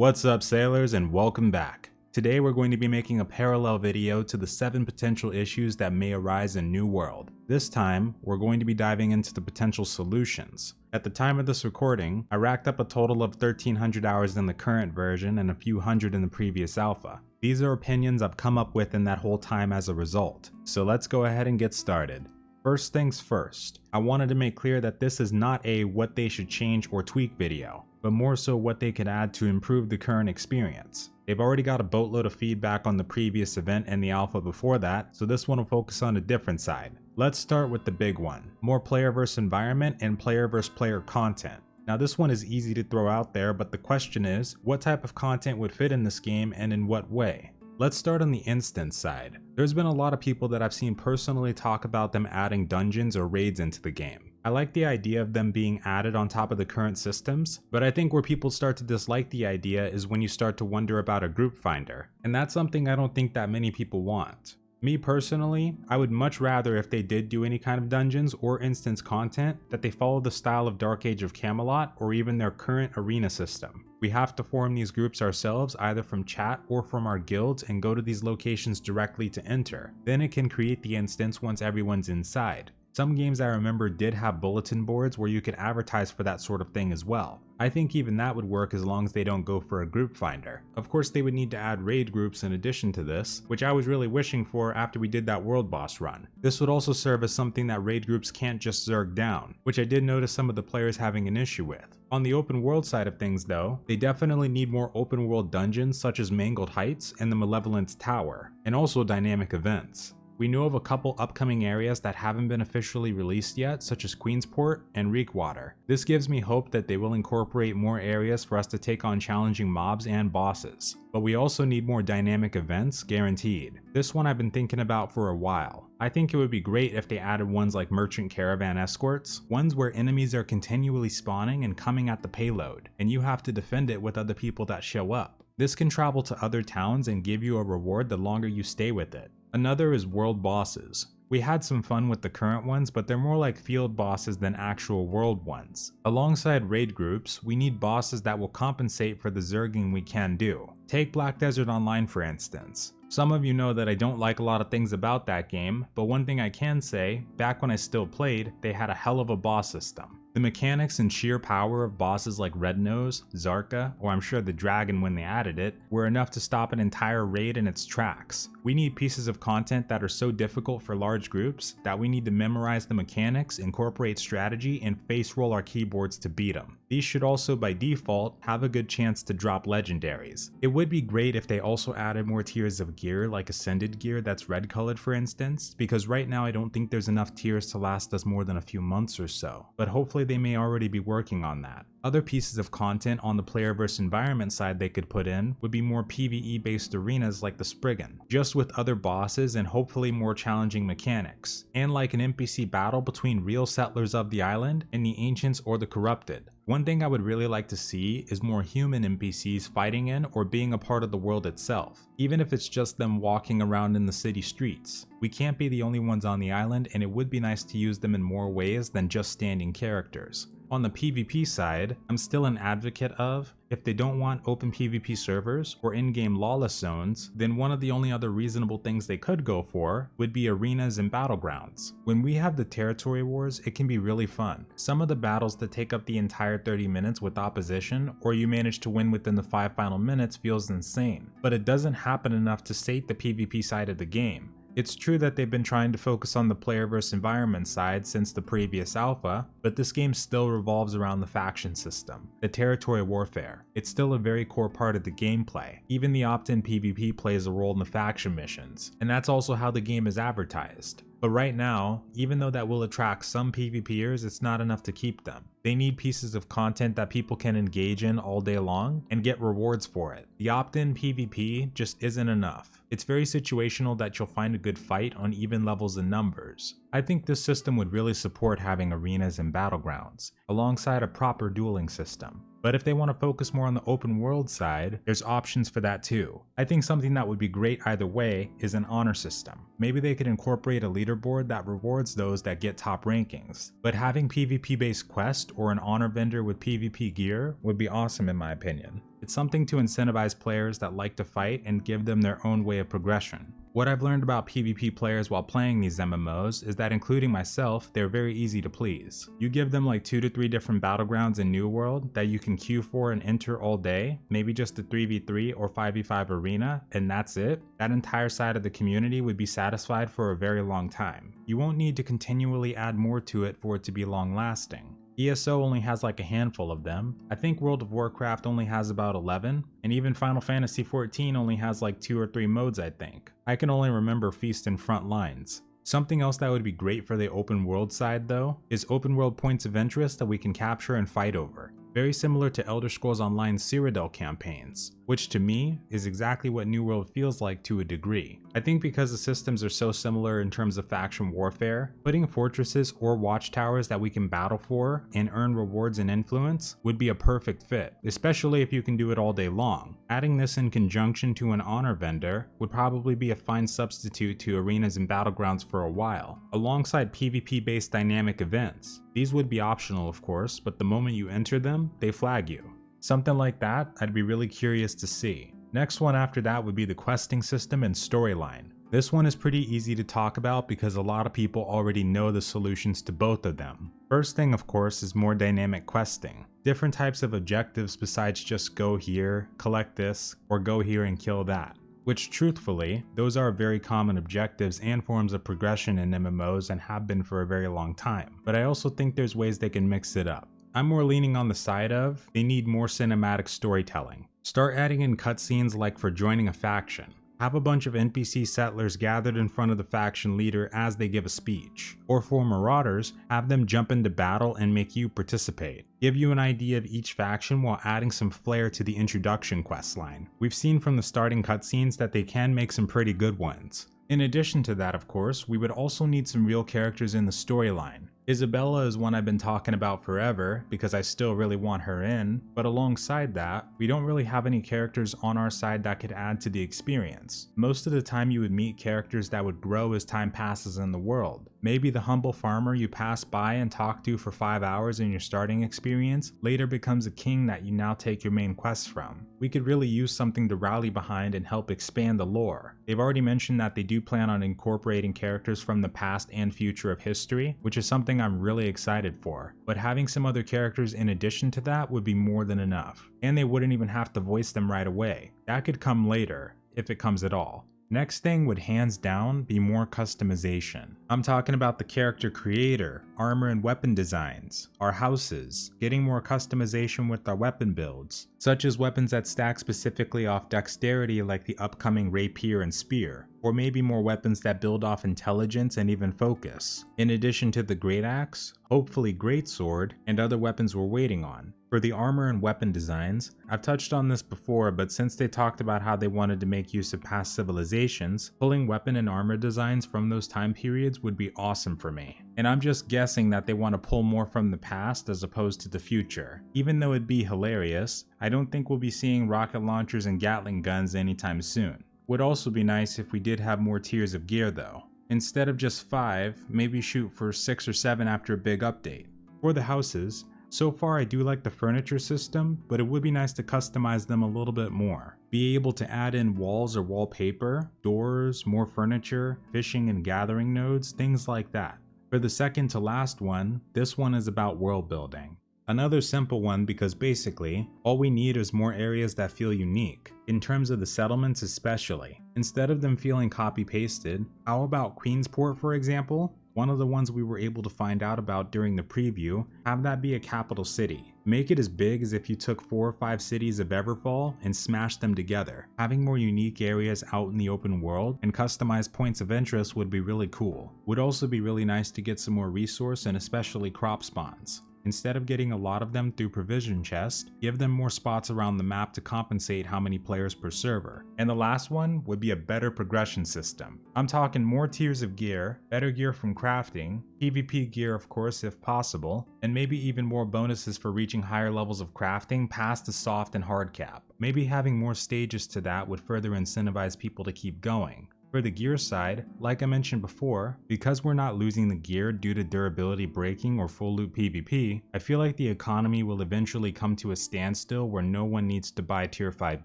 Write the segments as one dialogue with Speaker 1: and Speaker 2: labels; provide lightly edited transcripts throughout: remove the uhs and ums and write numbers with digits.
Speaker 1: What's up, sailors, and welcome back. Today we're going to be making a parallel video to the 7 potential issues that may arise in New World. This time, we're going to be diving into the potential solutions. At the time of this recording, I racked up a total of 1,300 hours in the current version and a few hundred in the previous alpha. These are opinions I've come up with in that whole time as a result. So let's go ahead and get started. First things first, I wanted to make clear that this is not a what they should change or tweak video, but more so what they could add to improve the current experience. They've already got a boatload of feedback on the previous event and the alpha before that, so this one will focus on a different side. Let's start with the big one, more player versus environment and player versus player content. Now this one is easy to throw out there, but the question is, what type of content would fit in this game and in what way? Let's start on the instance side. There's been a lot of people that I've seen personally talk about them adding dungeons or raids into the game. I like the idea of them being added on top of the current systems, but I think where people start to dislike the idea is when you start to wonder about a group finder, and that's something I don't think that many people want. Me personally, I would much rather if they did do any kind of dungeons or instance content that they follow the style of Dark Age of Camelot or even their current arena system. We have to form these groups ourselves either from chat or from our guilds and go to these locations directly to enter. Then it can create the instance once everyone's inside. Some games I remember did have bulletin boards where you could advertise for that sort of thing as well. I think even that would work as long as they don't go for a group finder. Of course they would need to add raid groups in addition to this, which I was really wishing for after we did that world boss run. This would also serve as something that raid groups can't just zerg down, which I did notice some of the players having an issue with. On the open world side of things though, they definitely need more open world dungeons such as Mangled Heights and the Malevolence Tower, and also dynamic events. We know of a couple upcoming areas that haven't been officially released yet, such as Queensport and Reekwater. This gives me hope that they will incorporate more areas for us to take on challenging mobs and bosses. But we also need more dynamic events, guaranteed. This one I've been thinking about for a while. I think it would be great if they added ones like merchant caravan escorts, ones where enemies are continually spawning and coming at the payload, and you have to defend it with other people that show up. This can travel to other towns and give you a reward the longer you stay with it. Another is world bosses. We had some fun with the current ones, but they're more like field bosses than actual world ones. Alongside raid groups, we need bosses that will compensate for the zerging we can do. Take Black Desert Online for instance. Some of you know that I don't like a lot of things about that game, but one thing I can say, back when I still played, they had a hell of a boss system. The mechanics and sheer power of bosses like Red Nose, Zarka, or I'm sure the Dragon when they added it, were enough to stop an entire raid in its tracks. We need pieces of content that are so difficult for large groups that we need to memorize the mechanics, incorporate strategy, and face roll our keyboards to beat them. These should also by default have a good chance to drop legendaries. It would be great if they also added more tiers of gear like Ascended gear that's red colored for instance, because right now I don't think there's enough tiers to last us more than a few months or so, but hopefully they may already be working on that. Other pieces of content on the player versus environment side they could put in would be more PvE based arenas like the Spriggan, just with other bosses and hopefully more challenging mechanics, and like an NPC battle between real settlers of the island and the ancients or the corrupted. One thing I would really like to see is more human NPCs fighting in or being a part of the world itself, even if it's just them walking around in the city streets. We can't be the only ones on the island, and it would be nice to use them in more ways than just standing characters. On the PvP side, I'm still an advocate of, if they don't want open PvP servers or in-game lawless zones, then one of the only other reasonable things they could go for would be arenas and battlegrounds. When we have the territory wars, it can be really fun. Some of the battles that take up the entire 30 minutes with opposition, or you manage to win within the 5 final minutes feels insane, but it doesn't happen enough to sate the PvP side of the game. It's true that they've been trying to focus on the player versus environment side since the previous alpha, but this game still revolves around the faction system, the territory warfare. It's still a very core part of the gameplay. Even the opt-in PvP plays a role in the faction missions, and that's also how the game is advertised. But right now, even though that will attract some PvPers, it's not enough to keep them. They need pieces of content that people can engage in all day long and get rewards for it. The opt-in PvP just isn't enough. It's very situational that you'll find a good fight on even levels and numbers. I think this system would really support having arenas and battlegrounds, alongside a proper dueling system. But if they want to focus more on the open world side, there's options for that too. I think something that would be great either way is an honor system. Maybe they could incorporate a leaderboard that rewards those that get top rankings. But having PvP based quest or an honor vendor with PvP gear would be awesome in my opinion. It's something to incentivize players that like to fight and give them their own way of progression. What I've learned about PvP players while playing these MMOs is that, including myself, they're very easy to please. You give them like 2 to 3 different battlegrounds in New World that you can queue for and enter all day, maybe just a 3v3 or 5v5 arena, and that's it. That entire side of the community would be satisfied for a very long time. You won't need to continually add more to it for it to be long lasting. ESO only has like a handful of them. I think World of Warcraft only has about 11, and even Final Fantasy XIV only has like 2 or 3 modes I think. I can only remember Feast and Front Lines. Something else that would be great for the open world side though, is open world points of interest that we can capture and fight over. Very similar to Elder Scrolls Online Cyrodiil campaigns, which to me is exactly what New World feels like to a degree. I think because the systems are so similar in terms of faction warfare, putting fortresses or watchtowers that we can battle for and earn rewards and influence would be a perfect fit, especially if you can do it all day long. Adding this in conjunction to an honor vendor would probably be a fine substitute to arenas and battlegrounds for a while, alongside PvP based dynamic events. These would be optional of course, but the moment you enter them, they flag you. Something like that, I'd be really curious to see. Next one after that would be the questing system and storyline. This one is pretty easy to talk about because a lot of people already know the solutions to both of them. First thing of course is more dynamic questing. Different types of objectives besides just go here, collect this, or go here and kill that. Which truthfully, those are very common objectives and forms of progression in MMOs and have been for a very long time. But I also think there's ways they can mix it up. I'm more leaning on the side of, they need more cinematic storytelling. Start adding in cutscenes like for joining a faction. Have a bunch of NPC settlers gathered in front of the faction leader as they give a speech. Or for marauders, have them jump into battle and make you participate. Give you an idea of each faction while adding some flair to the introduction questline. We've seen from the starting cutscenes that they can make some pretty good ones. In addition to that, of course, we would also need some real characters in the storyline. Isabella is one I've been talking about forever because I still really want her in, but alongside that, we don't really have any characters on our side that could add to the experience. Most of the time you would meet characters that would grow as time passes in the world. Maybe the humble farmer you pass by and talk to for 5 hours in your starting experience later becomes a king that you now take your main quests from. We could really use something to rally behind and help expand the lore. They've already mentioned that they do plan on incorporating characters from the past and future of history, which is something I'm really excited for, but having some other characters in addition to that would be more than enough. And they wouldn't even have to voice them right away. That could come later, if it comes at all. Next thing would hands down be more customization. I'm talking about the character creator, armor and weapon designs, our houses, getting more customization with our weapon builds, such as weapons that stack specifically off dexterity like the upcoming rapier and spear, or maybe more weapons that build off intelligence and even focus. In addition to the great axe, hopefully greatsword, and other weapons we're waiting on. For the armor and weapon designs, I've touched on this before, but since they talked about how they wanted to make use of past civilizations, pulling weapon and armor designs from those time periods would be awesome for me. And I'm just guessing that they want to pull more from the past as opposed to the future. Even though it'd be hilarious, I don't think we'll be seeing rocket launchers and Gatling guns anytime soon. Would also be nice if we did have more tiers of gear though. Instead of just 5, maybe shoot for 6 or 7 after a big update. For the houses, so far I do like the furniture system, but it would be nice to customize them a little bit more. Be able to add in walls or wallpaper, doors, more furniture, fishing and gathering nodes, things like that. For the second to last one, this one is about world building. Another simple one because basically, all we need is more areas that feel unique, in terms of the settlements especially. Instead of them feeling copy-pasted, how about Queensport for example? One of the ones we were able to find out about during the preview, have that be a capital city. Make it as big as if you took 4 or 5 cities of Everfall and smashed them together. Having more unique areas out in the open world and customized points of interest would be really cool. Would also be really nice to get some more resource and especially crop spawns. Instead of getting a lot of them through provision chest, give them more spots around the map to compensate how many players per server. And the last one would be a better progression system. I'm talking more tiers of gear, better gear from crafting, PvP gear of course if possible, and maybe even more bonuses for reaching higher levels of crafting past the soft and hard cap. Maybe having more stages to that would further incentivize people to keep going. For the gear side, like I mentioned before, because we're not losing the gear due to durability breaking or full loot PvP, I feel like the economy will eventually come to a standstill where no one needs to buy tier 5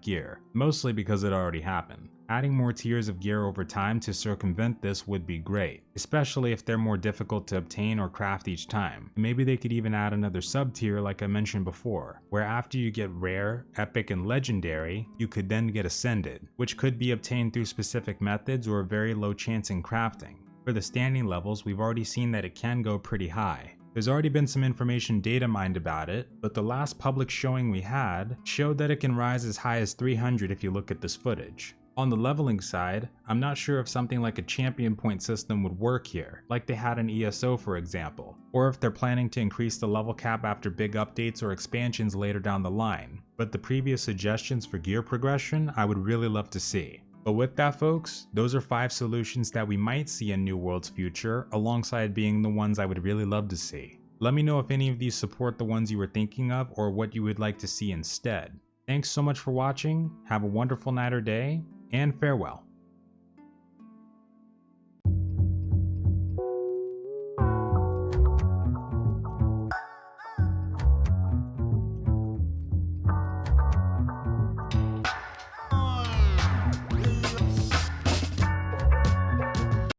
Speaker 1: gear, mostly because it already happened. Adding more tiers of gear over time to circumvent this would be great, especially if they're more difficult to obtain or craft each time. Maybe they could even add another sub-tier like I mentioned before, where after you get rare, epic, and legendary, you could then get ascended, which could be obtained through specific methods or a very low chance in crafting. For the standing levels, we've already seen that it can go pretty high. There's already been some information data mined about it, but the last public showing we had showed that it can rise as high as 300 if you look at this footage. On the leveling side, I'm not sure if something like a champion point system would work here, like they had in ESO for example, or if they're planning to increase the level cap after big updates or expansions later down the line, but the previous suggestions for gear progression I would really love to see. But with that folks, those are 5 solutions that we might see in New World's future, alongside being the ones I would really love to see. Let me know if any of these support the ones you were thinking of or what you would like to see instead. Thanks so much for watching, have a wonderful night or day, and farewell.